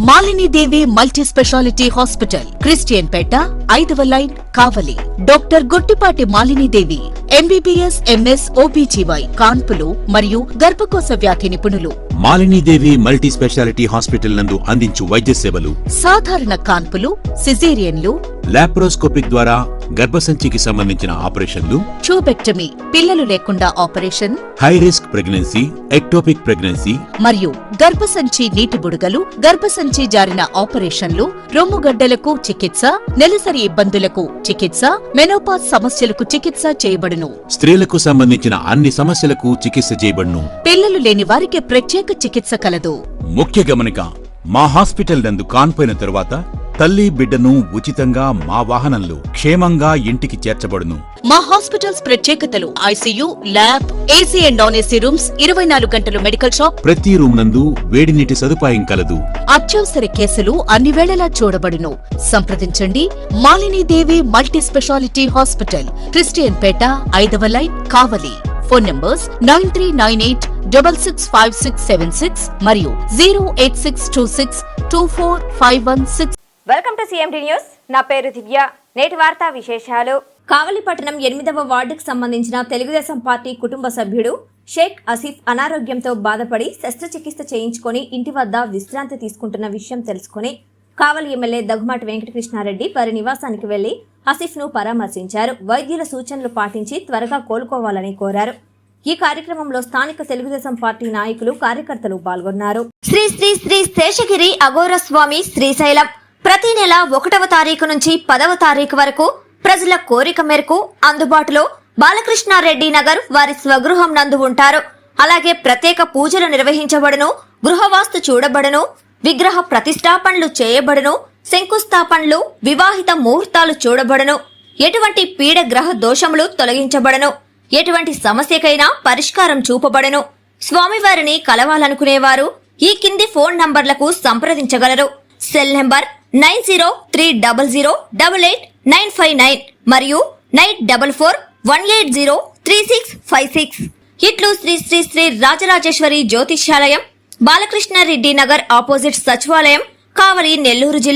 మాలిని దేవి multi speciality hospital, Christian పేట, 5వ line, కావలి. Doctor Guttipati Malini దేవి, MBBS, MS, OBGY, కాన్పులు మరియు గర్భకోశ వ్యాధి నిపుణులు. మాలిని దేవి మల్టీ స్పెషాలిటీ హాస్పిటల్ నందు అందించు వైద్య సేవలు: సాధారణ కాన్పులు, సిజేరియన్లు, లాప్రోస్కోపిక్ ద్వారా గర్భసంచికి సంబంధించిన ఆపరేషన్లు, ట్యూబెక్టమీ, పిల్లలు లేకుండా operation, high risk pregnancy, ectopic pregnancy మరియు గర్భసంచి నీటి బుడగలు, గర్భసంచి జారిన ఆపరేషన్లు, రొమ్ముగడ్డలకు చికిత్స, నెలసరి ఇబ్బందులకు చికిత్స, మెనోపాజ్ సమస్యలకు చికిత్స చేయబడును. స్త్రీలకు సంబంధించిన అన్ని సమస్యలకు చికిత్స చేయబడును. పిల్లలు లేని వారికి ప్రత్యేక చికిత్స కలదు. ముఖ్య గమనిక: మా హాస్పిటల్ నందు కాన్పోయిన తరువాత తల్లి బిడ్డను ఉచితంగా మా వాహనంలో క్షేమంగా ఇంటికి చేర్చబడును. మా హాస్పిటల్స్ ప్రత్యేకతలు: ICU, lab, AC and non AC rooms, 24 గంటలు మెడికల్ షాప్, ప్రతి రూమ్ నందు వేడి నీటి సదుపాయం కలదు. అత్యవసర కేసులు అన్ని వేళలా చూడబడును. సంప్రదించండి మాలిని దేవి మల్టీ స్పెషాలిటీ హాస్పిటల్, క్రిస్టియన్ పేట, 5వ లైన్, కావలి. ఫోన్ నంబర్స్ 9398665676 మరియు 08626245166. Welcome to CMD news. నా పేరు దివ్య. నేటి వార్తా విశేషాలు. కావలి పట్టణం 8వ వార్డుకు సంబంధించిన తెలుగుదేశం పార్టీ కుటుంబ సభ్యుడు షేక్ ఆసిఫ్ అనారోగ్యంతో బాధపడి శస్త్రచికిత్స చేయించుకొని ఇంటి వద్ద విశ్రాంతి తీసుకుంటున్న విషయం తెలుసుకుని కావలి ఎమ్మెల్యే దగ్గుమాటి వెంకటకృష్ణారెడ్డి వారి నివాసానికి వెళ్లి ఆసిఫ్ను పరామర్శించారు. వైద్యుల సూచనలు పాటించి త్వరగా కోలుకోవాలని కోరారు. ఈ కార్యక్రమంలో స్థానిక తెలుగుదేశం పార్టీ నాయకులు, కార్యకర్తలు పాల్గొన్నారు. శ్రీ శ్రీ శ్రీ శేషగిరి అఘోర స్వామి శ్రీశైలం ప్రతి నెల 1వ తారీఖు నుంచి 10వ తారీఖు వరకు ప్రజల కోరిక మేరకు అందుబాటులో బాలకృష్ణారెడ్డి నగర్ వారి స్వగృహం నందు ఉంటారు. అలాగే ప్రత్యేక పూజలు నిర్వహించబడును, గృహవాస్తు చూడబడును, విగ్రహ ప్రతిష్టాపనలు చేయబడును, శంకుస్థాపనలు, వివాహిత ముహూర్తాలు చూడబడును, ఎటువంటి పీడ గ్రహ దోషములు తొలగించబడును, ఎటువంటి సమస్యకైనా పరిష్కారం చూపబడును. స్వామివారిని కలవాలనుకునేవారు ఈ కింది ఫోన్ నంబర్లకు సంప్రదించగలరు. సెల్ నంబర్ 9030088959 మరియు 9441803656. ఇట్లు శ్రీ శ్రీ శ్రీ రాజరాజేశ్వరి జ్యోతిష్యాలయం, బాలకృష్ణారెడ్డి నగర్ ఆపోజిట్ సచివాలయం, కావలి, నెల్లూరు జిల్లా.